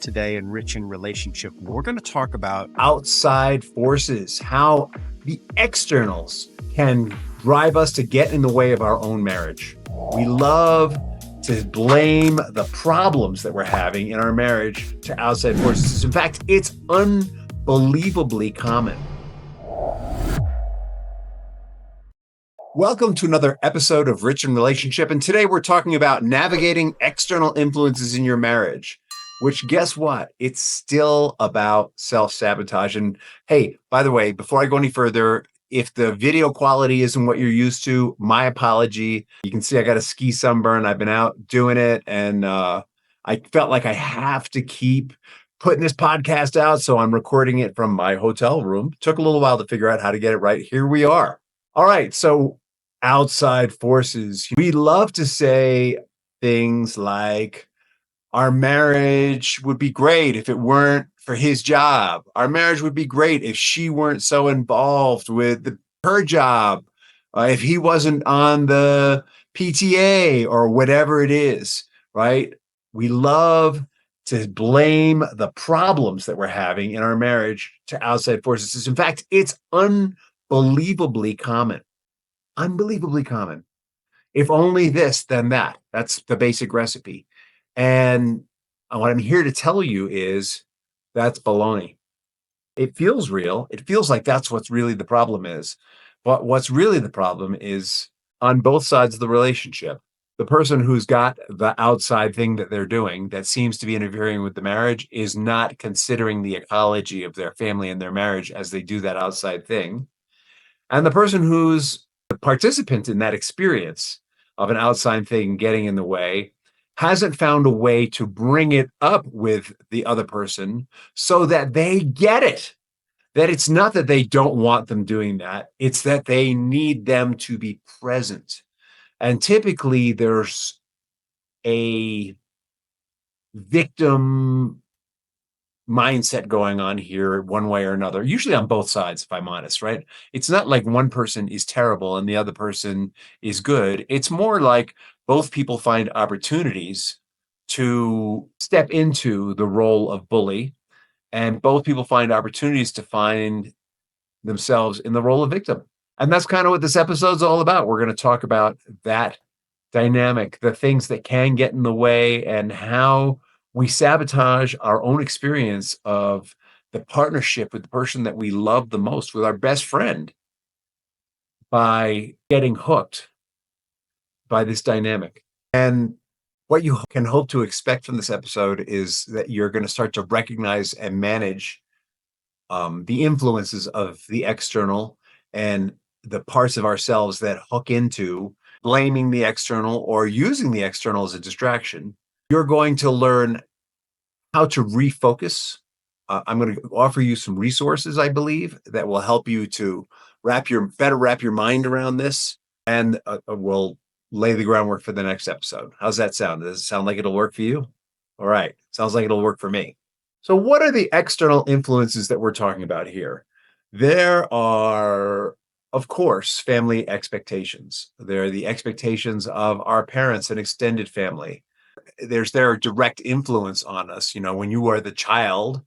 today in Rich in Relationship. We're going to talk about outside forces, how the externals can drive us to get in the way of our own marriage. We love to blame the problems that we're having in our marriage to outside forces. In fact, it's unbelievably common. Welcome to another episode of Rich in Relationship. And today we're talking about navigating external influences in your marriage, which, guess what? It's still about self-sabotage. And hey, by the way, before I go any further, if the video quality isn't what you're used to, my apology. You can see I got a ski sunburn. I've been out doing it, and I felt like I have to keep putting this podcast out. So I'm recording it from my hotel room. Took a little while to figure out how to get it right. Here we are. All right. So outside forces. We love to say things like, our marriage would be great if it weren't for his job. Our marriage would be great if she weren't so involved with her job, if he wasn't on the PTA or whatever it is, right? We love to blame the problems that we're having in our marriage to outside forces. In fact, it's unbelievably common. Unbelievably common. If only this, then that. That's the basic recipe. And what I'm here to tell you is that's baloney. It feels real. It feels like that's what's really the problem is. But what's really the problem is on both sides of the relationship. The person who's got the outside thing that they're doing that seems to be interfering with the marriage is not considering the ecology of their family and their marriage as they do that outside thing. And the person who's the participant in that experience of an outside thing getting in the way hasn't found a way to bring it up with the other person so that they get it. That it's not that they don't want them doing that. It's that they need them to be present. And typically there's a victim mindset going on here one way or another, usually on both sides, if I'm honest, right? It's not like one person is terrible and the other person is good. It's more like both people find opportunities to step into the role of bully, and both people find opportunities to find themselves in the role of victim. And that's kind of what this episode's all about. We're going to talk about that dynamic, the things that can get in the way, and how we sabotage our own experience of the partnership with the person that we love the most, with our best friend, by getting hooked by this dynamic. And what you can hope to expect from this episode is that you're going to start to recognize and manage the influences of the external and the parts of ourselves that hook into blaming the external or using the external as a distraction. You're going to learn how to refocus. I'm going to offer you some resources, I believe, that will help you to wrap your mind around this, and will lay the groundwork for the next episode. How's that sound? Does it sound like it'll work for you? All right. Sounds like it'll work for me. So what are the external influences that we're talking about here? There are, of course, family expectations. There are the expectations of our parents and extended family. There's their direct influence on us. You know, when you are the child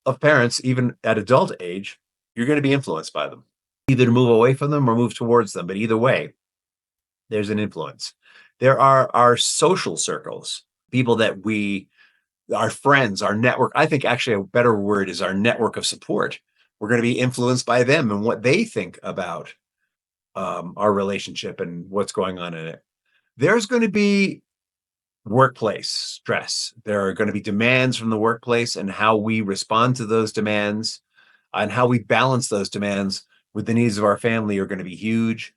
of parents, even at adult age, you're going to be influenced by them, either to move away from them or move towards them. But either way, there's an influence. There are our social circles, people that our friends, our network. I think actually a better word is our network of support. We're going to be influenced by them and what they think about our relationship and what's going on in it. There's going to be workplace stress. There are going to be demands from the workplace, and how we respond to those demands and how we balance those demands with the needs of our family are going to be huge.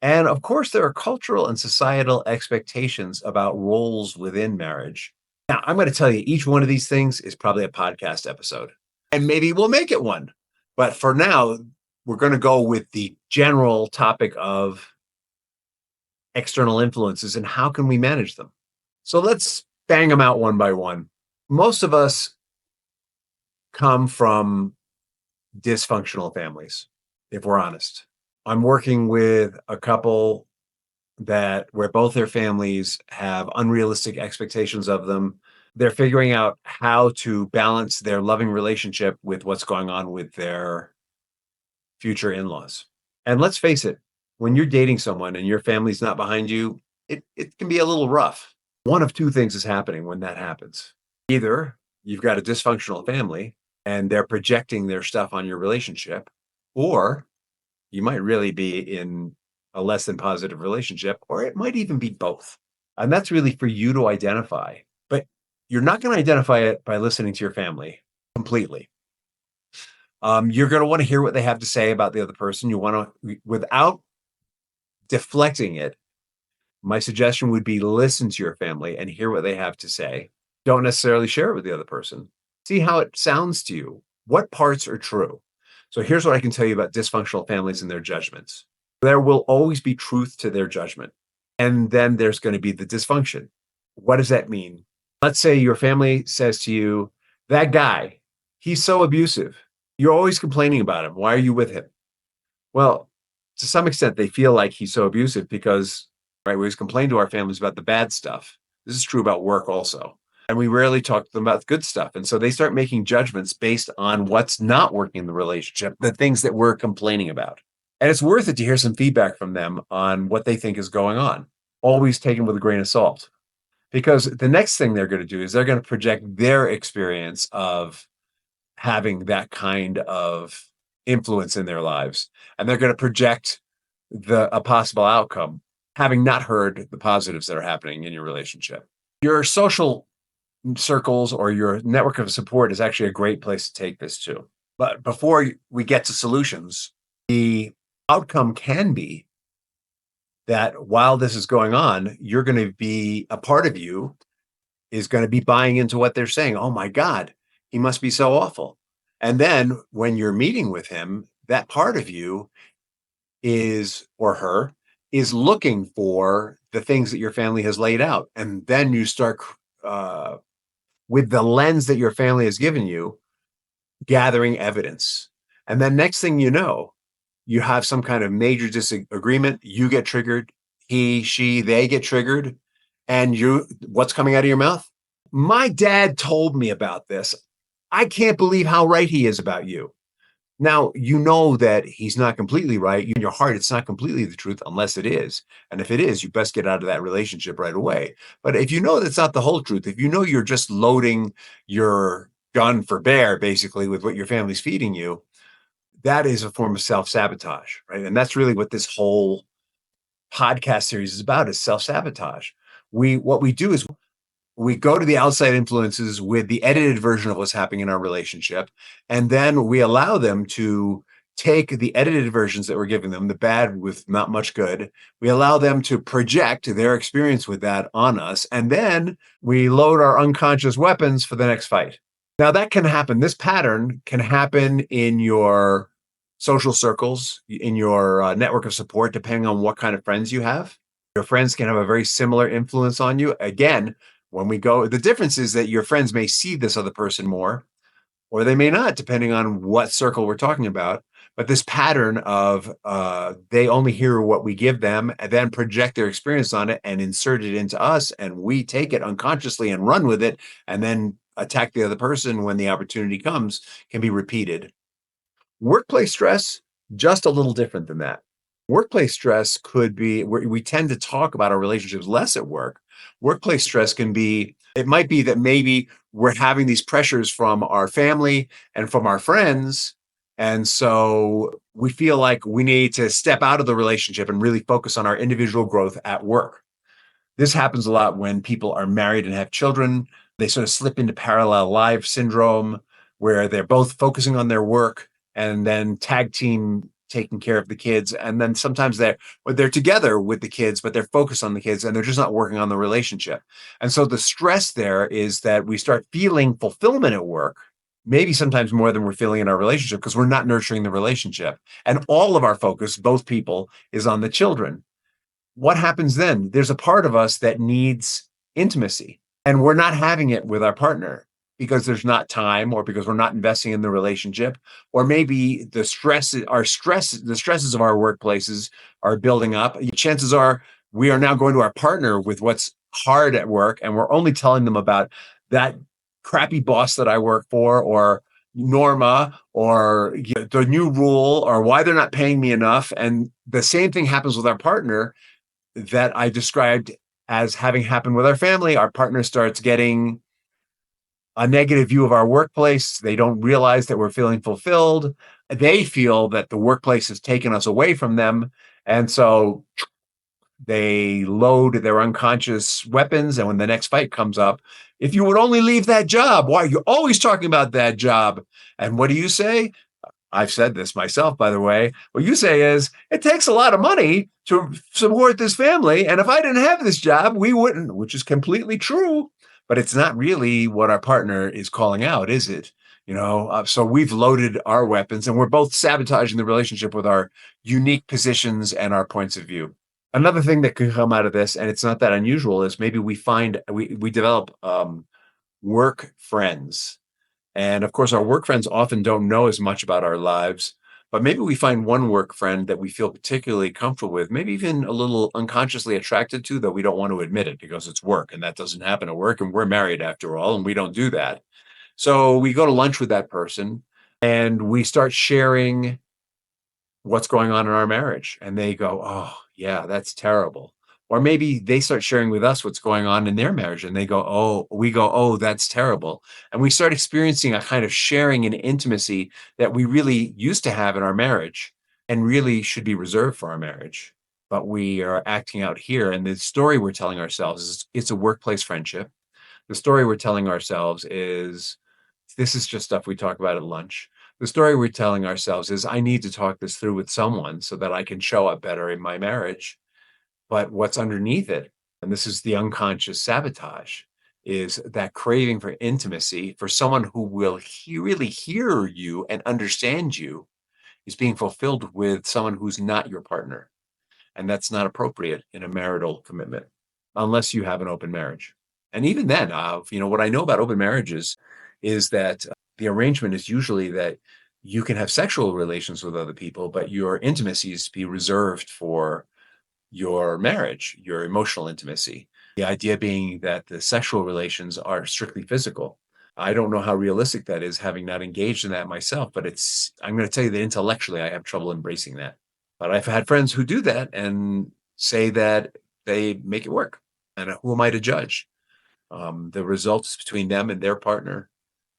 And of course, there are cultural and societal expectations about roles within marriage. Now, I'm going to tell you, each one of these things is probably a podcast episode, and maybe we'll make it one. But for now, we're going to go with the general topic of external influences and how can we manage them. So let's bang them out one by one. Most of us come from dysfunctional families, if we're honest. I'm working with a couple where both their families have unrealistic expectations of them. They're figuring out how to balance their loving relationship with what's going on with their future in-laws. And let's face it, when you're dating someone and your family's not behind you, it can be a little rough. One of two things is happening when that happens. Either you've got a dysfunctional family and they're projecting their stuff on your relationship, or you might really be in a less than positive relationship, or it might even be both. And that's really for you to identify. But you're not going to identify it by listening to your family completely. You're going to want to hear what they have to say about the other person. You want to, without deflecting it, my suggestion would be listen to your family and hear what they have to say. Don't necessarily share it with the other person. See how it sounds to you. What parts are true? So here's what I can tell you about dysfunctional families and their judgments. There will always be truth to their judgment. And then there's going to be the dysfunction. What does that mean? Let's say your family says to you, that guy, he's so abusive. You're always complaining about him. Why are you with him? Well, to some extent, they feel like he's so abusive because, right, we always complain to our families about the bad stuff. This is true about work also. And we rarely talk to them about the good stuff. And so they start making judgments based on what's not working in the relationship, the things that we're complaining about. And it's worth it to hear some feedback from them on what they think is going on, always taken with a grain of salt. Because the next thing they're going to do is they're going to project their experience of having that kind of influence in their lives. And they're going to project a possible outcome, having not heard the positives that are happening in your relationship. Your social circles or your network of support is actually a great place to take this to. But before we get to solutions, the outcome can be that while this is going on, you're going to be a part of you is going to be buying into what they're saying. Oh my God, he must be so awful. And then when you're meeting with him, that part of you is, or her, is looking for the things that your family has laid out. And then you start with the lens that your family has given you, gathering evidence. And then next thing you know, you have some kind of major disagreement. You get triggered. He, she, they get triggered. And what's coming out of your mouth? My dad told me about this. I can't believe how right he is about you. Now, you know that he's not completely right. In your heart, it's not completely the truth unless it is. And if it is, you best get out of that relationship right away. But if you know that's not the whole truth, if you know you're just loading your gun for bear, basically, with what your family's feeding you, that is a form of self-sabotage, right? And that's really what this whole podcast series is about, is self-sabotage. What we do is we go to the outside influences with the edited version of what's happening in our relationship. And then we allow them to take the edited versions that we're giving them, the bad with not much good. We allow them to project their experience with that on us. And then we load our unconscious weapons for the next fight. Now that can happen. This pattern can happen in your social circles, in your network of support, depending on what kind of friends you have. Your friends can have a very similar influence on you. Again, when we go, the difference is that your friends may see this other person more, or they may not, depending on what circle we're talking about. But this pattern of they only hear what we give them and then project their experience on it and insert it into us, and we take it unconsciously and run with it, and then attack the other person when the opportunity comes, can be repeated. Workplace stress, just a little different than that. Workplace stress could be, we tend to talk about our relationships less at work. Workplace stress can be, it might be that maybe we're having these pressures from our family and from our friends. And so we feel like we need to step out of the relationship and really focus on our individual growth at work. This happens a lot when people are married and have children. They sort of slip into parallel life syndrome, where they're both focusing on their work and then tag team taking care of the kids. And then sometimes they're together with the kids, but they're focused on the kids and they're just not working on the relationship. And so the stress there is that we start feeling fulfillment at work, maybe sometimes more than we're feeling in our relationship, because we're not nurturing the relationship. And all of our focus, both people, is on the children. What happens then? There's a part of us that needs intimacy, and we're not having it with our partner because there's not time, or because we're not investing in the relationship, or maybe the stresses of our workplaces are building up. Chances are we are now going to our partner with what's hard at work, and we're only telling them about that crappy boss that I work for, or Norma, or the new rule, or why they're not paying me enough. And the same thing happens with our partner that I described as having happened with our family. Our partner starts getting a negative view of our workplace. They don't realize that we're feeling fulfilled. They feel that the workplace has taken us away from them. And so they load their unconscious weapons. And when the next fight comes up, if you would only leave that job, why are you always talking about that job? And what do you say? I've said this myself, by the way. What you say is, it takes a lot of money to support this family. And if I didn't have this job, we wouldn't, which is completely true. But it's not really what our partner is calling out, is it? So we've loaded our weapons and we're both sabotaging the relationship with our unique positions and our points of view. Another thing that can come out of this, and it's not that unusual, is maybe we develop work friends. And of course, our work friends often don't know as much about our lives, but maybe we find one work friend that we feel particularly comfortable with, maybe even a little unconsciously attracted to, though we don't want to admit it because it's work and that doesn't happen at work. And we're married after all, and we don't do that. So we go to lunch with that person and we start sharing what's going on in our marriage. And they go, oh, yeah, that's terrible. Or maybe they start sharing with us what's going on in their marriage and we go, oh, that's terrible. And we start experiencing a kind of sharing and intimacy that we really used to have in our marriage and really should be reserved for our marriage. But we are acting out here. And the story we're telling ourselves is it's a workplace friendship. The story we're telling ourselves is this is just stuff we talk about at lunch. The story we're telling ourselves is I need to talk this through with someone so that I can show up better in my marriage. But what's underneath it, and this is the unconscious sabotage, is that craving for intimacy, for someone who will really hear you and understand you, is being fulfilled with someone who's not your partner. And that's not appropriate in a marital commitment unless you have an open marriage. And even then, what I know about open marriages is that the arrangement is usually that you can have sexual relations with other people, but your intimacies be reserved for your marriage, your emotional intimacy. The idea being that the sexual relations are strictly physical. I don't know how realistic that is, having not engaged in that myself, but I'm going to tell you that intellectually I have trouble embracing that. But I've had friends who do that and say that they make it work. And who am I to judge? The results between them and their partner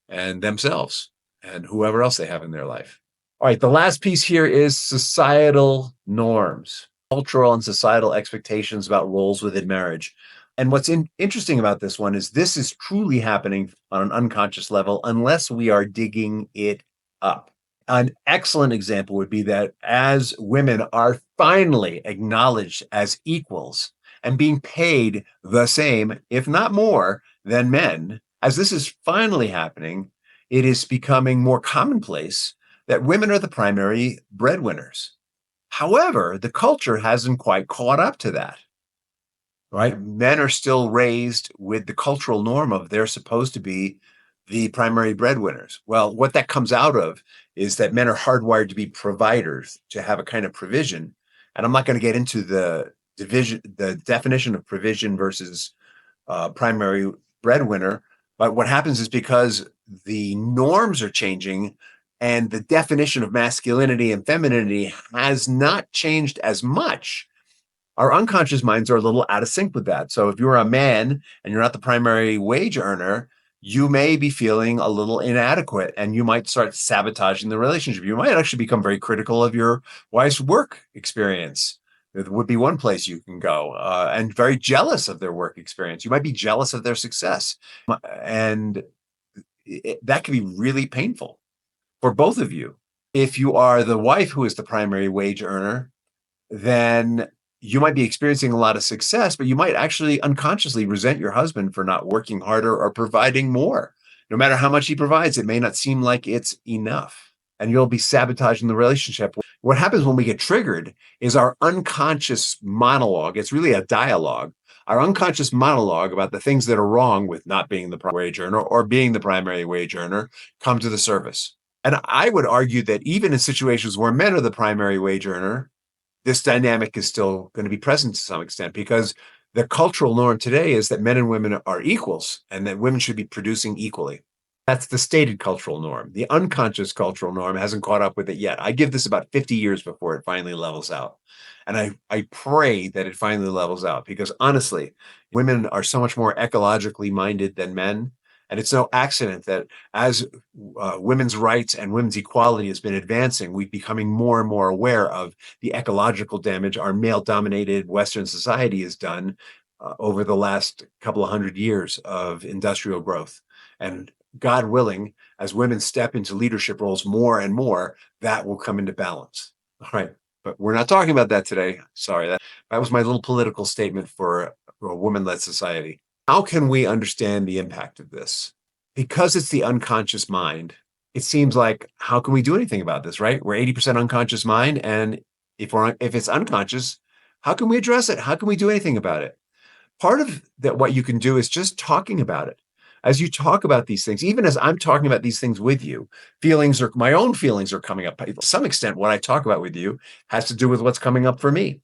and themselves and whoever else they have in their life. All right, the last piece here is societal norms, cultural and societal expectations about roles within marriage. And what's interesting about this one is this is truly happening on an unconscious level unless we are digging it up. An excellent example would be that as women are finally acknowledged as equals and being paid the same, if not more, than men, as this is finally happening, it is becoming more commonplace that women are the primary breadwinners. However, the culture hasn't quite caught up to that, right? Men are still raised with the cultural norm of they're supposed to be the primary breadwinners. Well, what that comes out of is that men are hardwired to be providers, to have a kind of provision. And I'm not going to get into the definition of provision versus primary breadwinner. But what happens is because the norms are changing and the definition of masculinity and femininity has not changed as much, our unconscious minds are a little out of sync with that. So if you're a man and you're not the primary wage earner, you may be feeling a little inadequate and you might start sabotaging the relationship. You might actually become very critical of your wife's work experience. It would be one place you can go, and very jealous of their work experience. You might be jealous of their success. And that can be really painful for both of you. If you are the wife who is the primary wage earner, then you might be experiencing a lot of success, but you might actually unconsciously resent your husband for not working harder or providing more. No matter how much he provides, it may not seem like it's enough, and you'll be sabotaging the relationship. What happens when we get triggered is our unconscious monologue. It's really a dialogue. Our unconscious monologue about the things that are wrong with not being the primary wage earner or being the primary wage earner come to the surface. And I would argue that even in situations where men are the primary wage earner, this dynamic is still going to be present to some extent because The cultural norm today is that men and women are equals and that women should be producing equally. That's the stated cultural norm. The unconscious cultural norm hasn't caught up with it yet. I give this about 50 years before it finally levels out. And I pray that it finally levels out because honestly, women are so much more ecologically minded than men. And it's no accident that as women's rights and women's equality has been advancing, we're becoming more and more aware of the ecological damage our male dominated Western society has done over the last couple of hundred years of industrial growth. And God willing, as women step into leadership roles more and more, that will come into balance. All right. But we're not talking about that today. Sorry. That was my little political statement for a woman led society. How can we understand the impact of this? Because it's the unconscious mind, it seems like, how can we do anything about this, right? We're 80% unconscious mind. And if it's unconscious, how can we address it? How can we do anything about it? Part of that, what you can do is just talking about it. As you talk about these things, even as I'm talking about these things with you, my own feelings are coming up. To some extent, what I talk about with you has to do with what's coming up for me.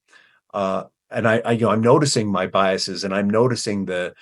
And I'm noticing my biases and I'm noticing the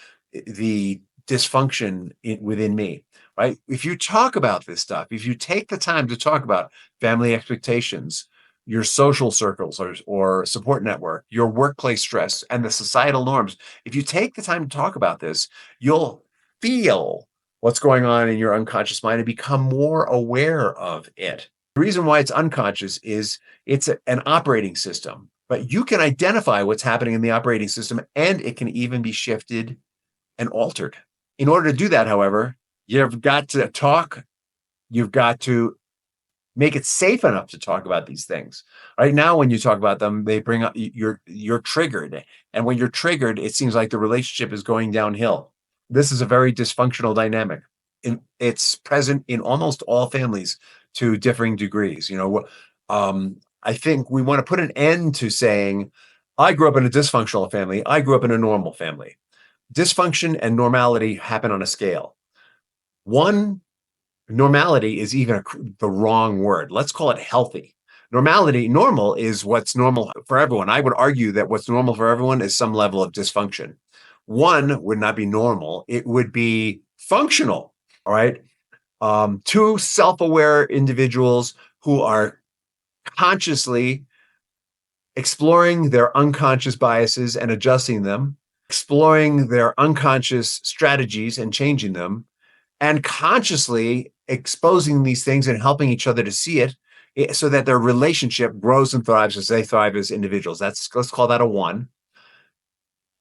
dysfunction within me, right? If you talk about this stuff, if you take the time to talk about family expectations, your social circles or support network, your workplace stress, and the societal norms, if you take the time to talk about this, you'll feel what's going on in your unconscious mind and become more aware of it. The reason why it's unconscious is it's an operating system, but you can identify what's happening in the operating system and it can even be shifted and altered. In order to do that, however, you've got to talk, you've got to make it safe enough to talk about these things. Right now, when you talk about them, they bring up you're triggered. And when you're triggered, it seems like the relationship is going downhill. This is a very dysfunctional dynamic. It's present in almost all families to differing degrees. I think we want to put an end to saying, I grew up in a dysfunctional family. I grew up in a normal family. Dysfunction and normality happen on a scale. One, normality is even the wrong word. Let's call it healthy. Normal is what's normal for everyone. I would argue that what's normal for everyone is some level of dysfunction. One would not be normal. It would be functional. All right. Two self-aware individuals who are consciously exploring their unconscious biases and adjusting them, exploring their unconscious strategies and changing them, and consciously exposing these things and helping each other to see it so that their relationship grows and thrives as they thrive as individuals. Let's call that a 1.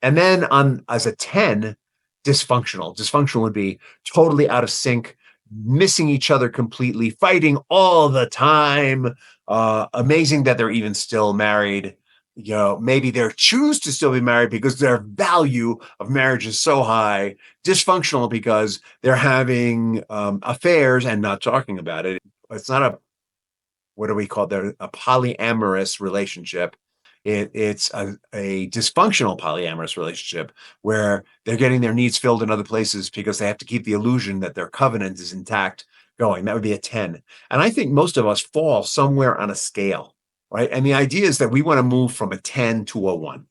And then as a 10, dysfunctional. Dysfunctional would be totally out of sync, missing each other completely, fighting all the time. Amazing that they're even still married. Maybe they choose to still be married because their value of marriage is so high. Dysfunctional because they're having affairs and not talking about it. It's not what do we call it? A polyamorous relationship. It's a dysfunctional polyamorous relationship where they're getting their needs filled in other places because they have to keep the illusion that their covenant is intact going. That would be a 10. And I think most of us fall somewhere on a scale, right? And the idea is that we want to move from a 10 to a 1.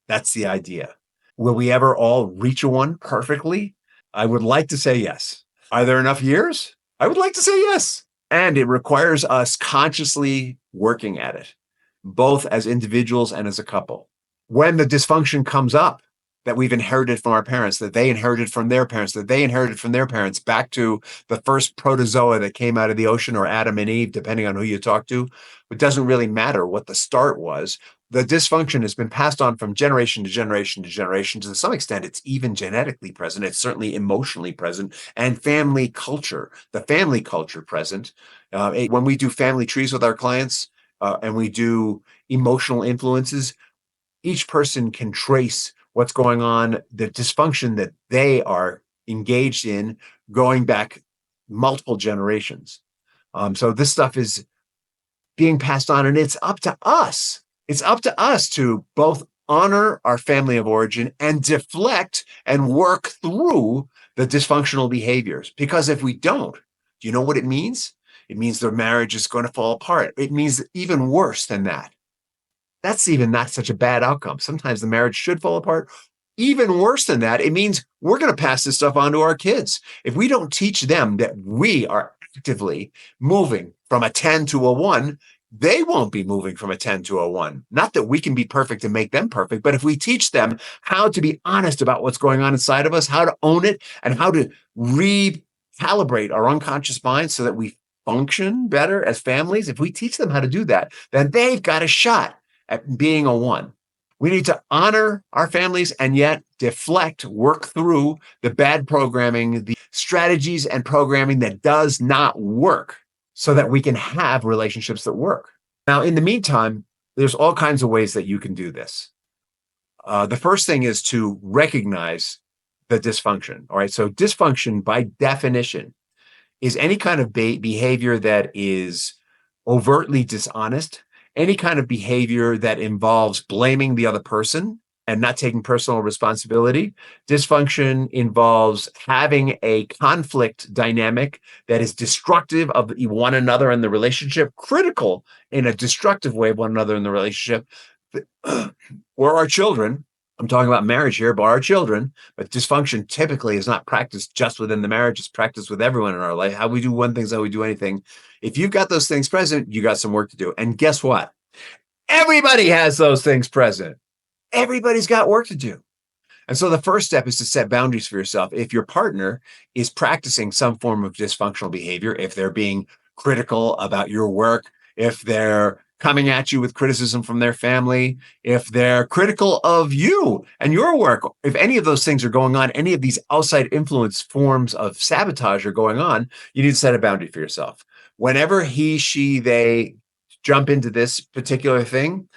That's the idea. Will we ever all reach a 1 perfectly? I would like to say yes. Are there enough years? I would like to say yes. And it requires us consciously working at it, both as individuals and as a couple. When the dysfunction comes up that we've inherited from our parents, that they inherited from their parents, that they inherited from their parents, back to the first protozoa that came out of the ocean, or Adam and Eve, depending on who you talk to, it doesn't really matter what the start was. The dysfunction has been passed on from generation to generation to generation. To some extent, it's even genetically present. It's certainly emotionally present, and family culture, the family culture present. When we do family trees with our clients, and we do emotional influences, each person can trace what's going on, the dysfunction that they are engaged in going back multiple generations. So this stuff is being passed on, and it's up to us. It's up to us to both honor our family of origin and deflect and work through the dysfunctional behaviors. Because if we don't, do you know what it means? It means their marriage is going to fall apart. It means even worse than that. That's even not such a bad outcome. Sometimes the marriage should fall apart, Even worse than that, it means we're going to pass this stuff on to our kids. If we don't teach them that we are actively moving from a 10 to a 1, they won't be moving from a 10 to a 1. Not that we can be perfect and make them perfect, but if we teach them how to be honest about what's going on inside of us, how to own it, and how to recalibrate our unconscious mind so that we function better as families, if we teach them how to do that, then they've got a shot at being a 1. We need to honor our families and yet deflect, work through the bad programming, the strategies and programming that does not work so that we can have relationships that work. Now, in the meantime, there's all kinds of ways that you can do this. The first thing is to recognize the dysfunction. All right. So dysfunction by definition is any kind of behavior that is overtly dishonest, any kind of behavior that involves blaming the other person and not taking personal responsibility. Dysfunction involves having a conflict dynamic that is destructive of one another in the relationship, critical in a destructive way of one another in the relationship, or our children. I'm talking about marriage here, but our children. But dysfunction typically is not practiced just within the marriage. It's practiced with everyone in our life. How we do one thing is how we do anything. If you've got those things present, you got some work to do. And guess what? Everybody has those things present. Everybody's got work to do. And so the first step is to set boundaries for yourself. If your partner is practicing some form of dysfunctional behavior, if they're being critical about your work, if they're coming at you with criticism from their family, if they're critical of you and your work, if any of those things are going on, any of these outside influence forms of sabotage are going on, you need to set a boundary for yourself. Whenever he, she, they jump into this particular thing,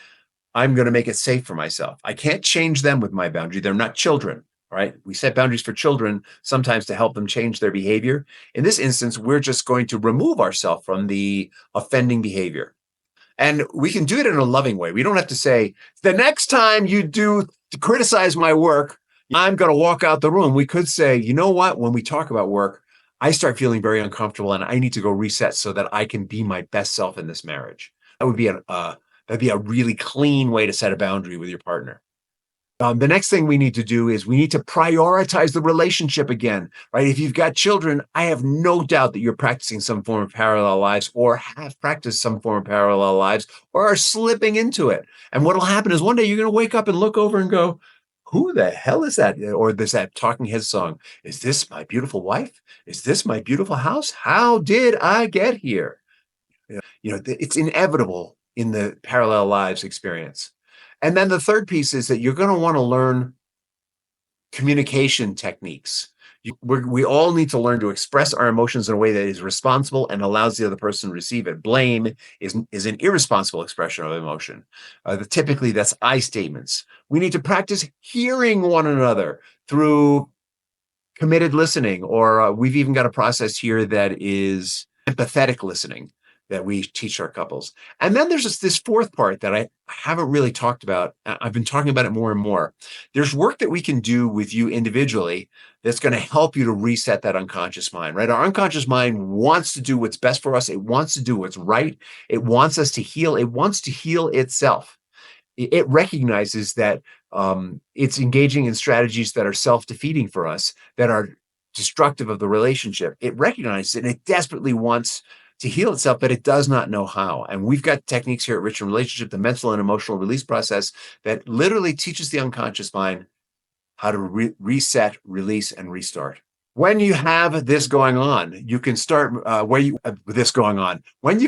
I'm going to make it safe for myself. I can't change them with my boundary. They're not children, right? We set boundaries for children sometimes to help them change their behavior. In this instance, we're just going to remove ourselves from the offending behavior. And we can do it in a loving way. We don't have to say, the next time you do criticize my work, I'm going to walk out the room. We could say, you know what? When we talk about work, I start feeling very uncomfortable and I need to go reset so that I can be my best self in this marriage. That would be that'd be a really clean way to set a boundary with your partner. The next thing we need to do is we need to prioritize the relationship again, right? If you've got children, I have no doubt that you're practicing some form of parallel lives or have practiced some form of parallel lives or are slipping into it. And what will happen is one day you're going to wake up and look over and go, who the hell is that? Or there's that Talking Heads song. Is this my beautiful wife? Is this my beautiful house? How did I get here? It's inevitable in the parallel lives experience. And then the third piece is that you're going to want to learn communication techniques. We all need to learn to express our emotions in a way that is responsible and allows the other person to receive it. Blame is an irresponsible expression of emotion. Typically, that's I statements. We need to practice hearing one another through committed listening, or we've even got a process here that is empathetic listening that we teach our couples. And then there's this fourth part that I haven't really talked about. I've been talking about it more and more. There's work that we can do with you individually that's going to help you to reset that unconscious mind, right? Our unconscious mind wants to do what's best for us. It wants to do what's right. It wants us to heal. It wants to heal itself. It recognizes that it's engaging in strategies that are self-defeating for us, that are destructive of the relationship. It recognizes it and it desperately wants to heal itself, but it does not know how. And we've got techniques here at Rich in Relationship, the mental and emotional release process that literally teaches the unconscious mind how to reset, release, and restart. When you have this going on, you can start this going on. When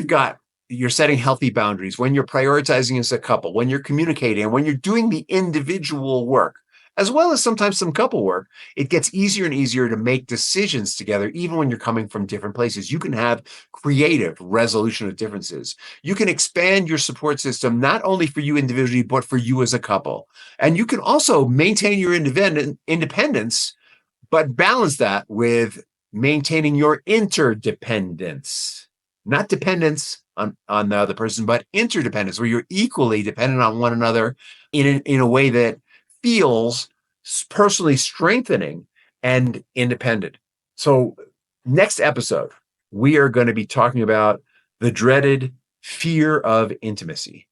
you're setting healthy boundaries, when you're prioritizing as a couple, when you're communicating, and when you're doing the individual work, as well as sometimes some couple work, it gets easier and easier to make decisions together, even when you're coming from different places. You can have creative resolution of differences. You can expand your support system, not only for you individually, but for you as a couple. And you can also maintain your independence, but balance that with maintaining your interdependence, not dependence on the other person, but interdependence, where you're equally dependent on one another in a way that feels personally strengthening and independent. So next episode, we are going to be talking about the dreaded fear of intimacy.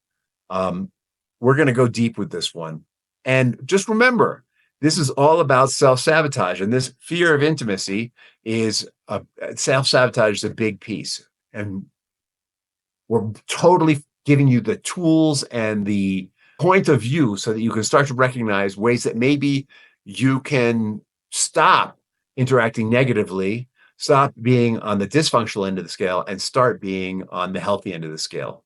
We're going to go deep with this one. And just remember, This is all about self-sabotage, and this fear of intimacy is self-sabotage is a big piece, and we're totally giving you the tools and the point of view so that you can start to recognize ways that maybe you can stop interacting negatively, stop being on the dysfunctional end of the scale, and start being on the healthy end of the scale.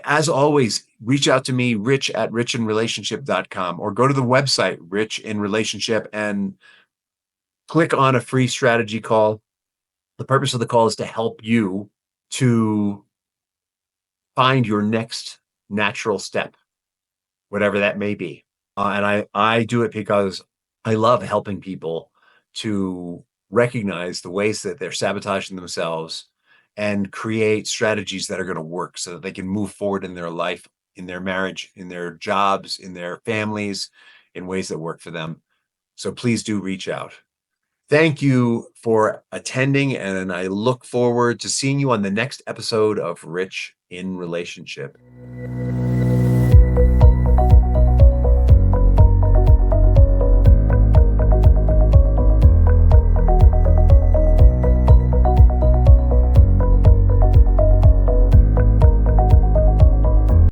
As always, reach out to me, rich at richinrelationship.com, or go to the website, Rich in Relationship, and click on a free strategy call. The purpose of the call is to help you to find your next natural step, whatever that may be. And I do it because I love helping people to recognize the ways that they're sabotaging themselves and create strategies that are going to work so that they can move forward in their life, in their marriage, in their jobs, in their families, in ways that work for them. So please do reach out. Thank you for attending, and I look forward to seeing you on the next episode of Rich in Relationship.